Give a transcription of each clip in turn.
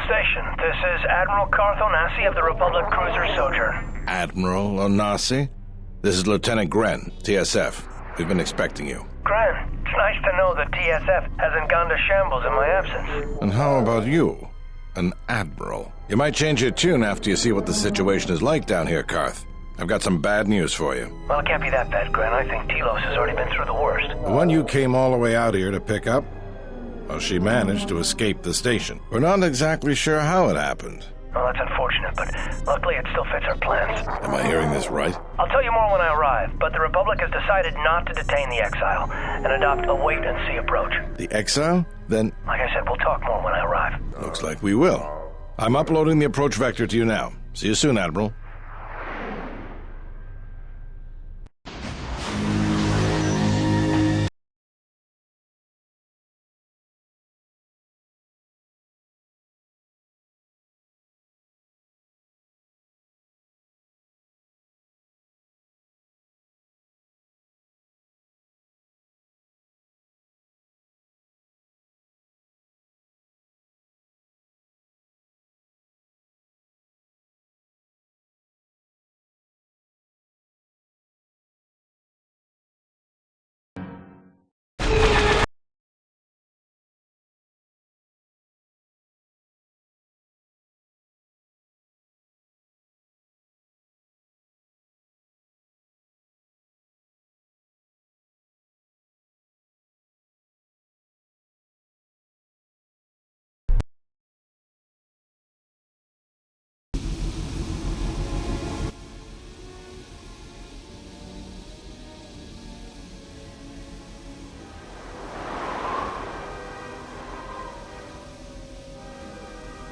Station. This is Admiral Carth Onasi of the Republic Cruiser Sojourn. Admiral Onasi? This is Lieutenant Gren, TSF. We've been expecting you. Gren, it's nice to know that TSF hasn't gone to shambles in my absence. And how about you? An Admiral. You might change your tune after you see what the situation is like down here, Carth. I've got some bad news for you. Well, it can't be that bad, Gren. I think Telos has already been through the worst. The one you came all the way out here to pick up? Well, she managed to escape the station. We're not exactly sure how it happened. Well, that's unfortunate, but luckily it still fits our plans. Am I hearing this right? I'll tell you more when I arrive, but the Republic has decided not to detain the exile and adopt a wait-and-see approach. The exile? Then... Like I said, we'll talk more when I arrive. Looks like we will. I'm uploading the approach vector to you now. See you soon, Admiral.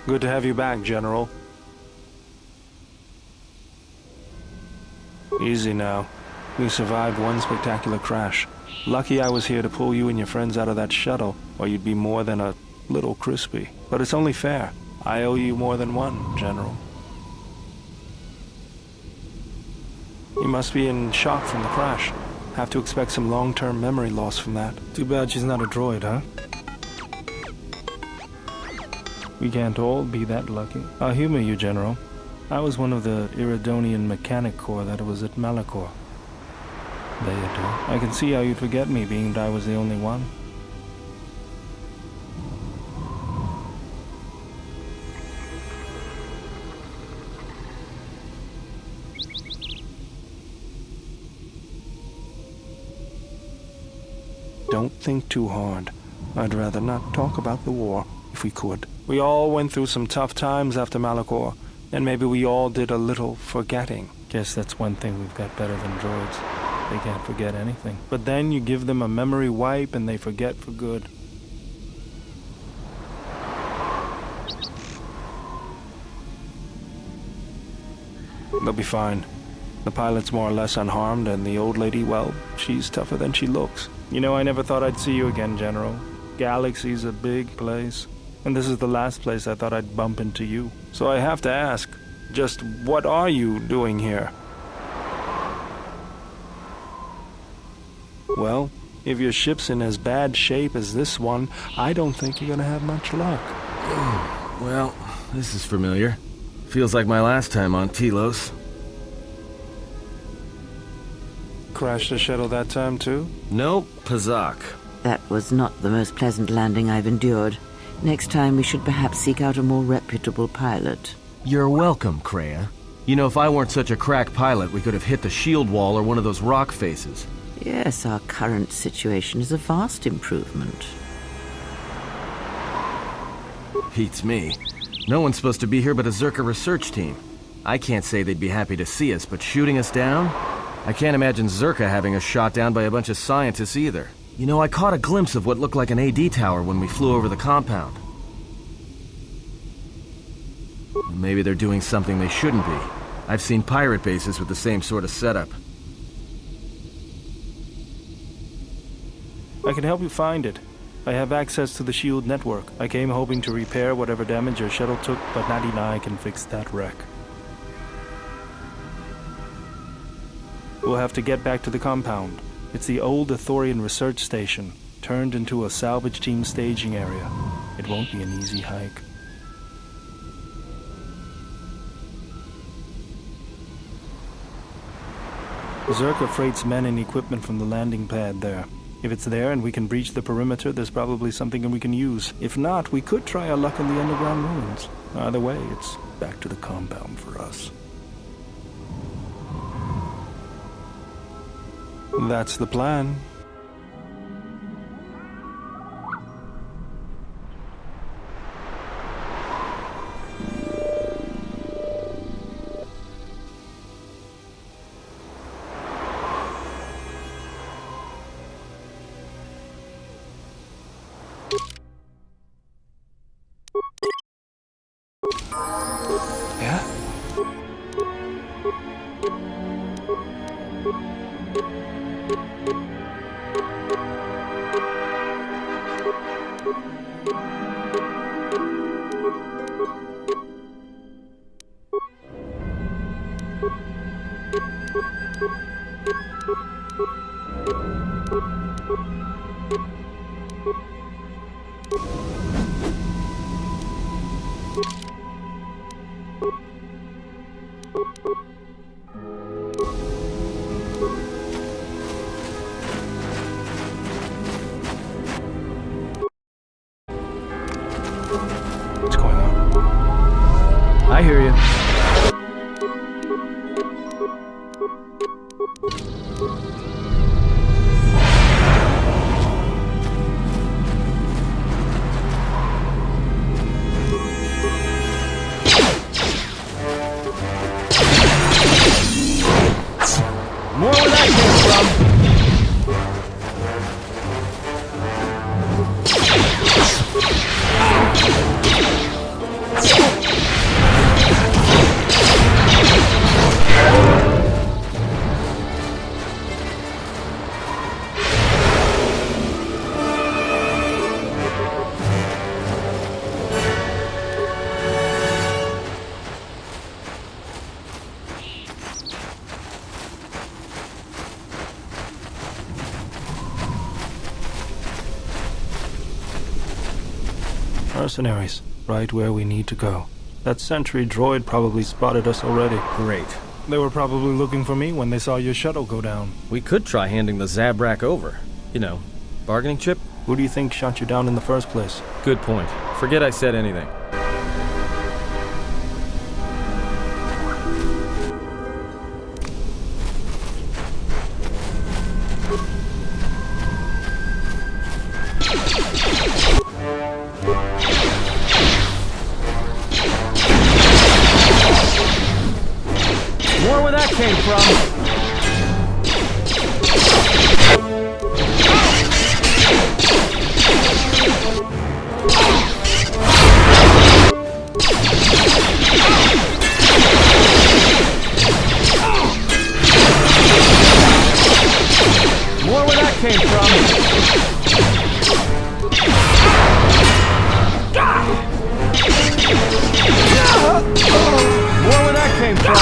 Good to have you back, General. Easy now. We survived one spectacular crash. Lucky I was here to pull you and your friends out of that shuttle, or you'd be more than a little crispy. But it's only fair. I owe you more than one, General. You must be in shock from the crash. Have to expect some long-term memory loss from that. Too bad she's not a droid, huh? We can't all be that lucky. I'll humor you, General. I was one of the Iridonian Mechanic Corps that was at Malachor. There you do. I can see how you'd forget me, being that I was the only one. Don't think too hard. I'd rather not talk about the war, if we could. We all went through some tough times after Malachor, and maybe we all did a little forgetting. Guess that's one thing we've got better than droids. They can't forget anything. But then you give them a memory wipe and they forget for good. They'll be fine. The pilot's more or less unharmed, and the old lady, well, she's tougher than she looks. You know, I never thought I'd see you again, General. Galaxy's a big place. And this is the last place I thought I'd bump into you. So I have to ask, just what are you doing here? Well, if your ship's in as bad shape as this one, I don't think you're gonna have much luck. Well, this is familiar. Feels like my last time on Telos. Crashed the shuttle that time too? Nope, Pazak. That was not the most pleasant landing I've endured. Next time we should perhaps seek out a more reputable pilot. You're welcome, Kreia. You know, if I weren't such a crack pilot, we could have hit the shield wall or one of those rock faces. Yes, our current situation is a vast improvement. Beats me. No one's supposed to be here but a Zerka research team. I can't say they'd be happy to see us, but shooting us down? I can't imagine Zerka having us shot down by a bunch of scientists either. You know, I caught a glimpse of what looked like an AD tower when we flew over the compound. Maybe they're doing something they shouldn't be. I've seen pirate bases with the same sort of setup. I can help you find it. I have access to the SHIELD network. I came hoping to repair whatever damage your shuttle took, but Natty and I can fix that wreck. We'll have to get back to the compound. It's the old Athorian research station, turned into a salvage team staging area. It won't be an easy hike. Zerka freights men and equipment from the landing pad there. If it's there and we can breach the perimeter, there's probably something we can use. If not, we could try our luck in the underground ruins. Either way, it's back to the compound for us. That's the plan. Yeah? What's going on? I hear you. More where that came from. Mercenaries, right where we need to go. That sentry droid probably spotted us already. Great. They were probably looking for me when they saw your shuttle go down. We could try handing the Zabrak over. You know, bargaining chip? Who do you think shot you down in the first place? Good point. Forget I said anything. More where that came from. More where that came from. More where that came from.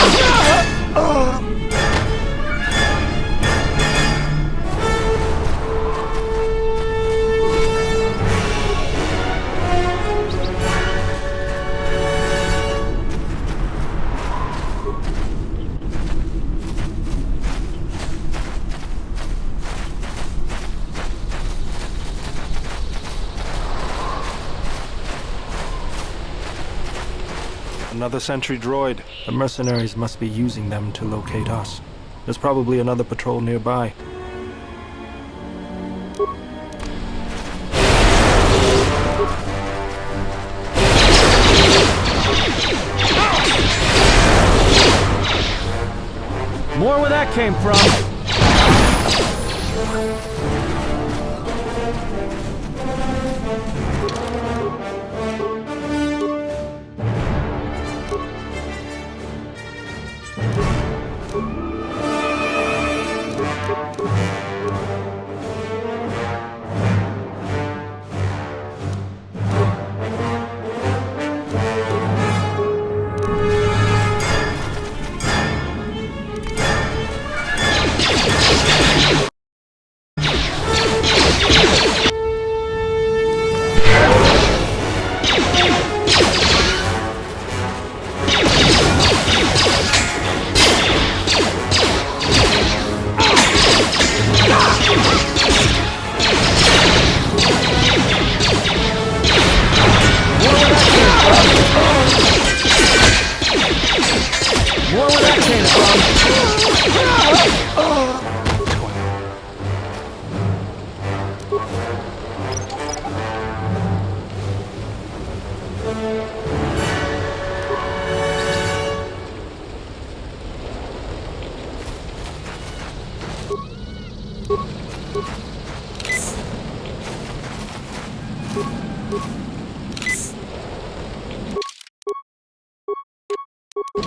Another sentry droid. The mercenaries must be using them to locate us. There's probably another patrol nearby. More where that came from. Let's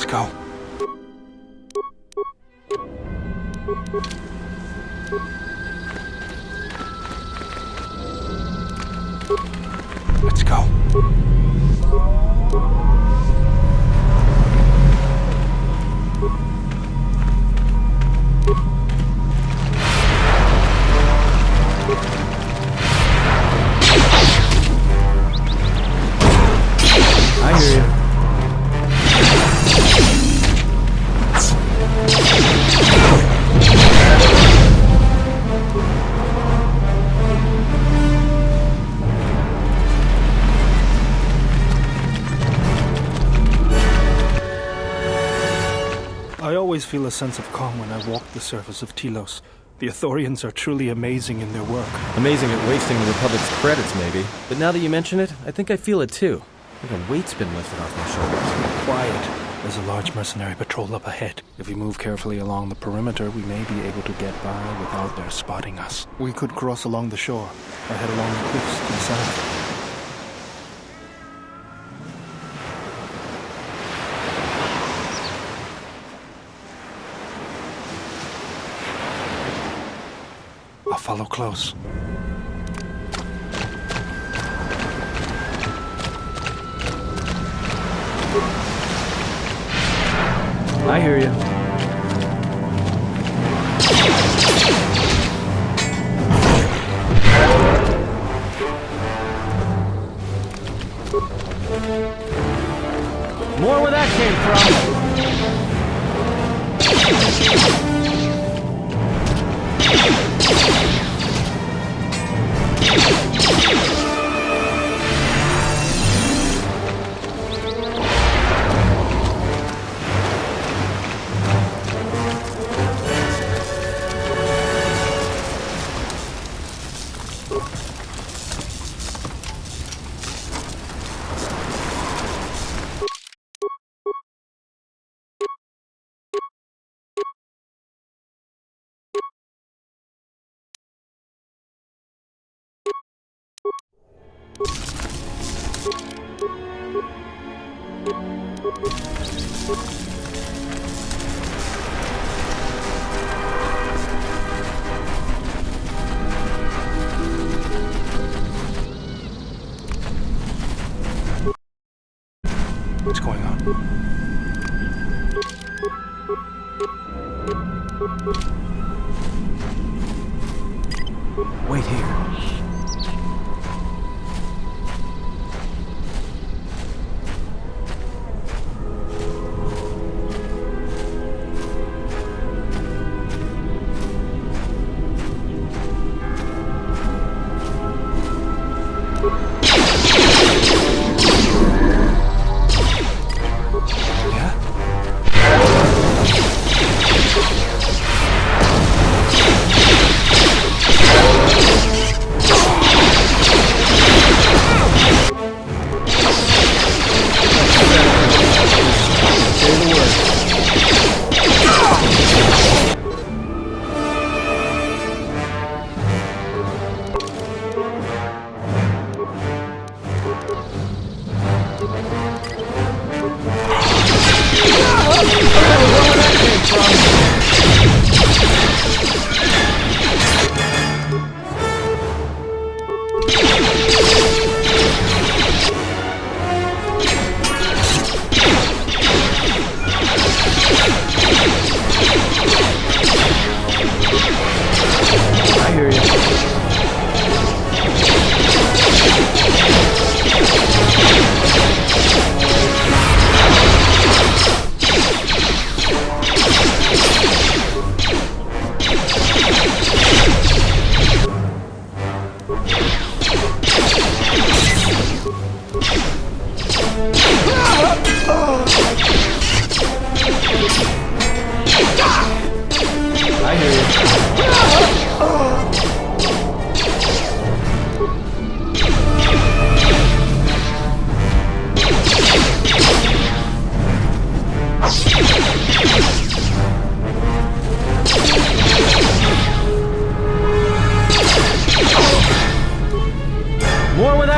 go. Let's go. I hear you. I always feel a sense of calm when I walk the surface of Telos. The Ithorians are truly amazing in their work. Amazing at wasting the Republic's credits, maybe. But now that you mention it, I think I feel it too. Like a weight's been lifted off my shoulders. Quiet. There's a large mercenary patrol up ahead. If we move carefully along the perimeter, we may be able to get by without their spotting us. We could cross along the shore, or head along the cliffs to the south. I'll follow close. I hear you. More where that came from. What's going on? Wait here.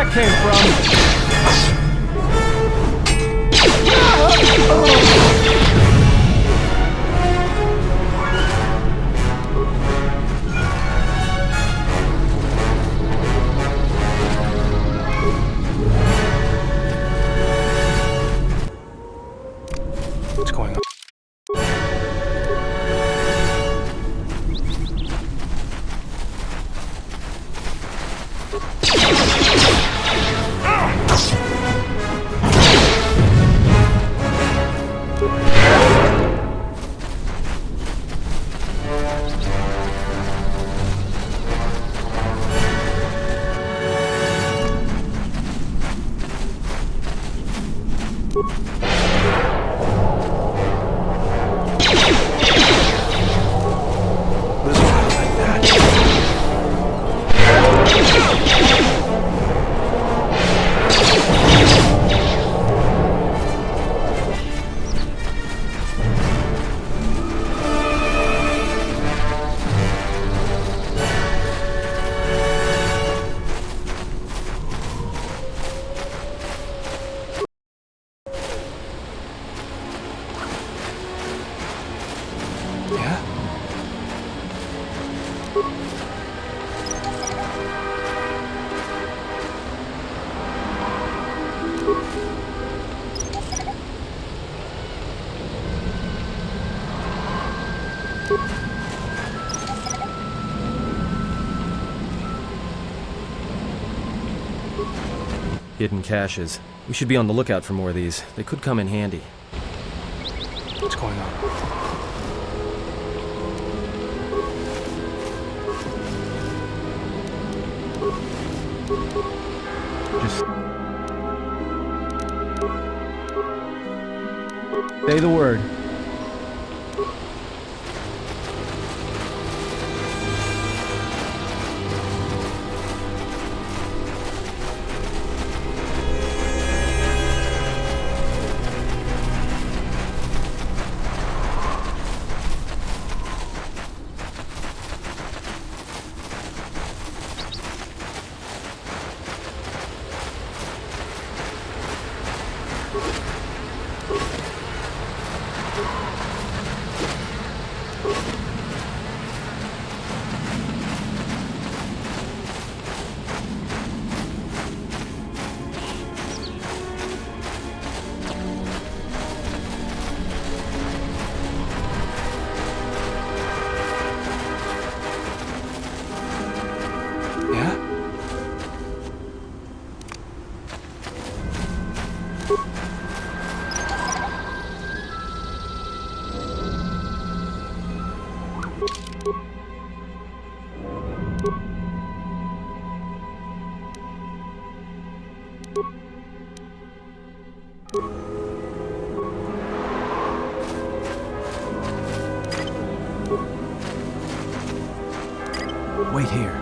that came from! What's going on? Yeah? Hidden caches. We should be on the lookout for more of these. They could come in handy. What's going on? Just say the word. Yeah? Wait here.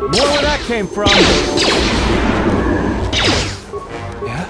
More where that came from! Yeah?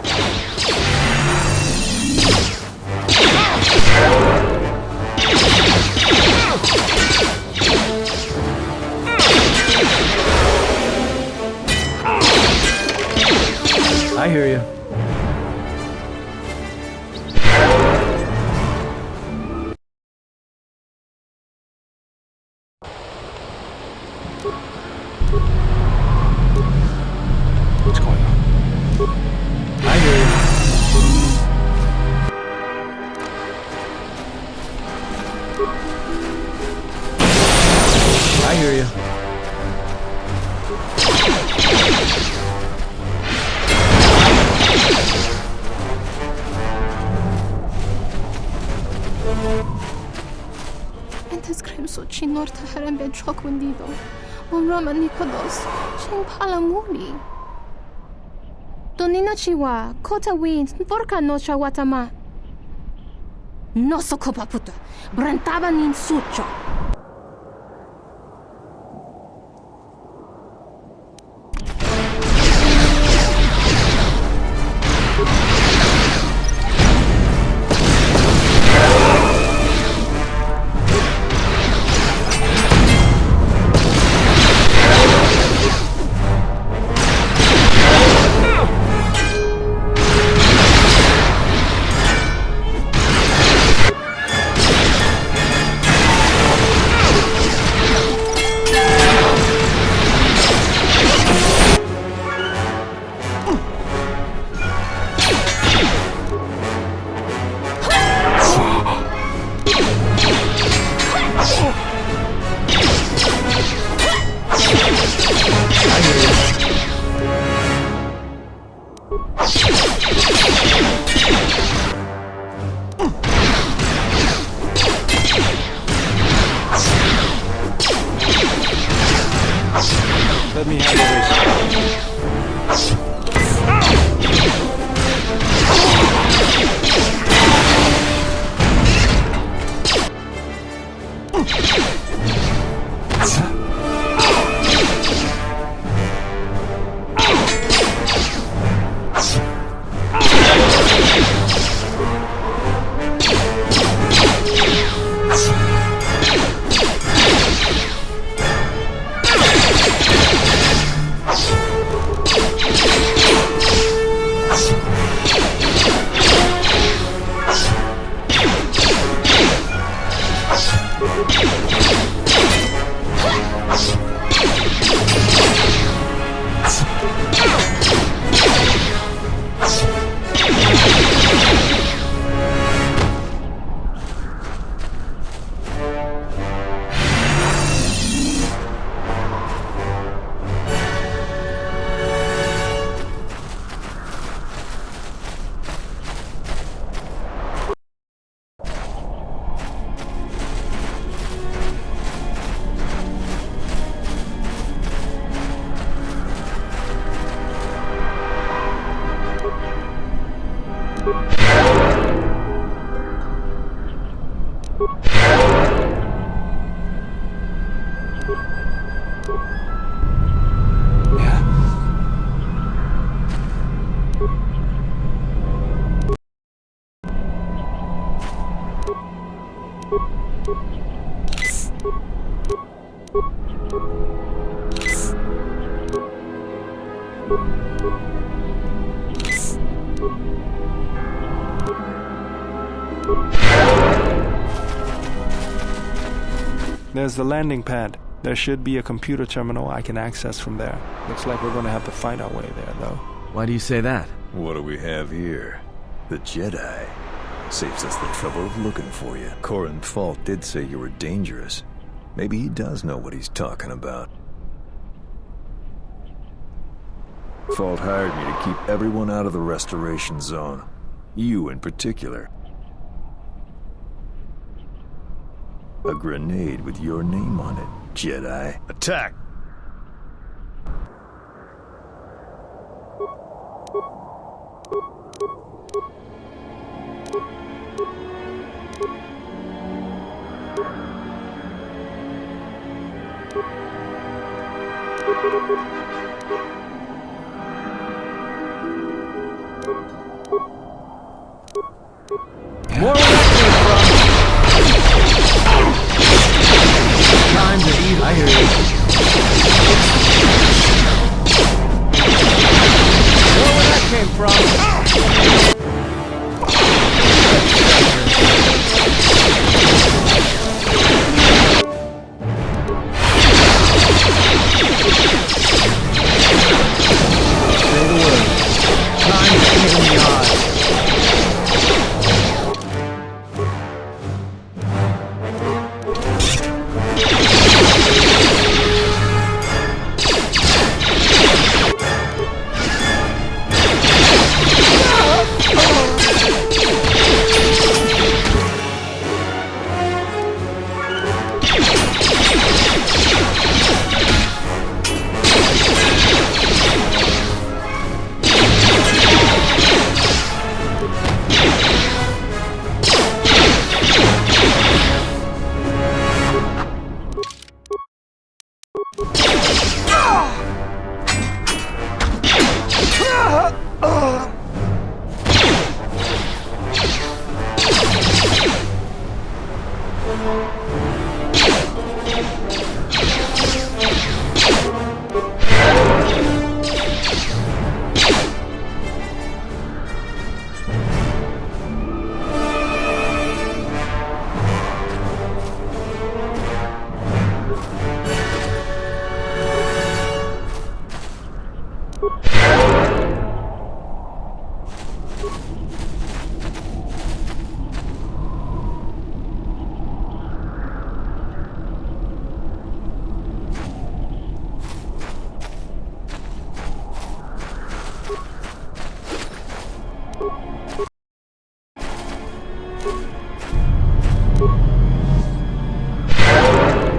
Chi norta harambe chok wendido. Rama Nikodos. Ching palamuli. Donina chiwa. Kota wins. Porca no chawatama. No sokopa puta. Brantaba nin sucho. Let me handle this. There's the landing pad. There should be a computer terminal I can access from there. Looks like we're gonna have to fight our way there, though. Why do you say that? What do we have here? The Jedi. Saves us the trouble of looking for you. Corin Fault did say you were dangerous. Maybe he does know what he's talking about. Fault hired me to keep everyone out of the restoration zone. You in particular. A grenade with your name on it, Jedi. Attack! More where that came from! Time to eat. I hear you. More where that came from!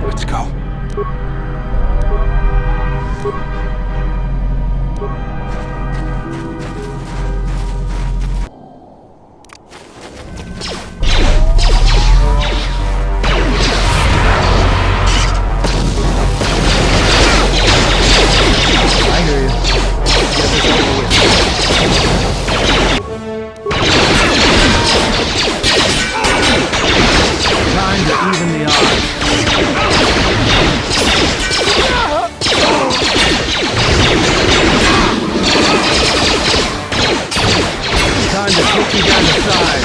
Let's go. Time to even the odds. Time to kick you down the side.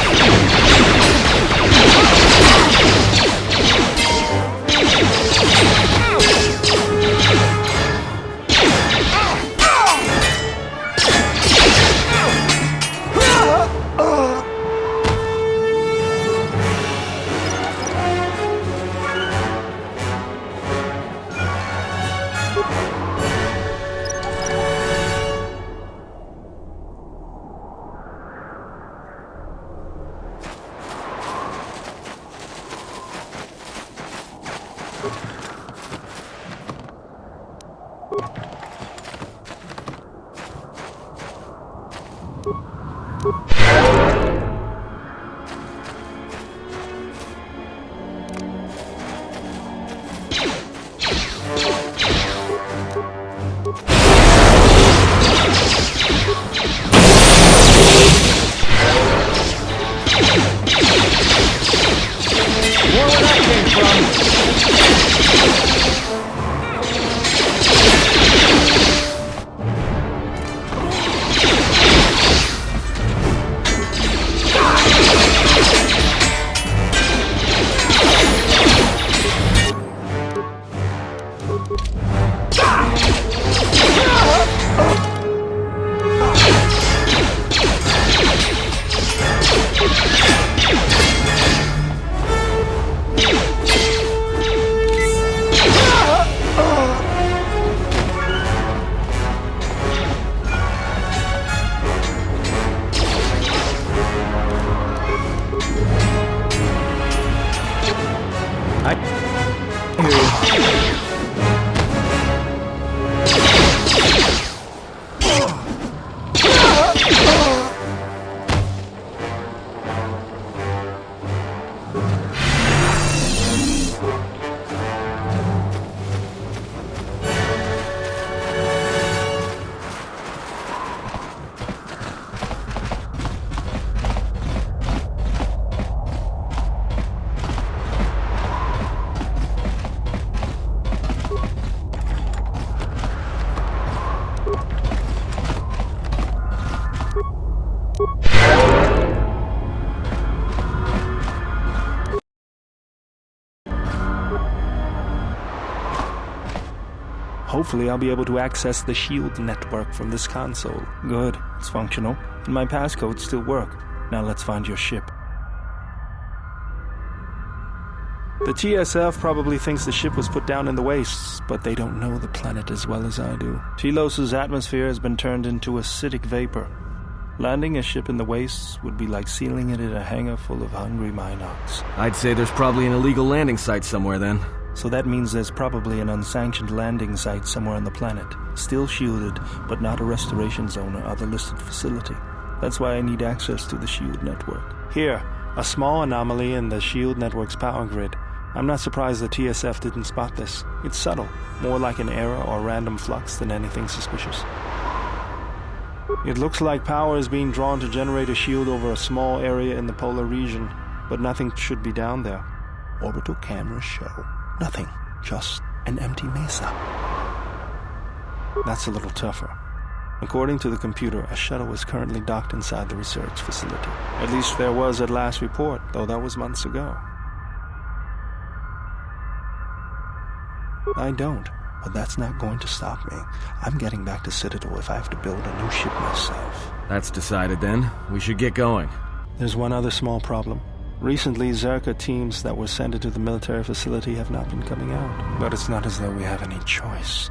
Hopefully I'll be able to access the shield network from this console. Good, it's functional, and my passcodes still work. Now let's find your ship. The TSF probably thinks the ship was put down in the wastes, but they don't know the planet as well as I do. Telos' atmosphere has been turned into acidic vapor. Landing a ship in the wastes would be like sealing it in a hangar full of hungry Minox. I'd say there's probably an illegal landing site somewhere then. So that means there's probably an unsanctioned landing site somewhere on the planet, still shielded, but not a restoration zone or other listed facility. That's why I need access to the shield network. Here, a small anomaly in the shield network's power grid. I'm not surprised the TSF didn't spot this. It's subtle, more like an error or random flux than anything suspicious. It looks like power is being drawn to generate a shield over a small area in the polar region, but nothing should be down there. Orbital cameras show nothing, just an empty mesa. That's a little tougher. According to the computer, a shuttle is currently docked inside the research facility. At least there was at last report, though that was months ago. I don't. But that's not going to stop me. I'm getting back to Citadel if I have to build a new ship myself. That's decided then. We should get going. There's one other small problem. Recently, Zerka teams that were sent into the military facility have not been coming out. But it's not as though we have any choice.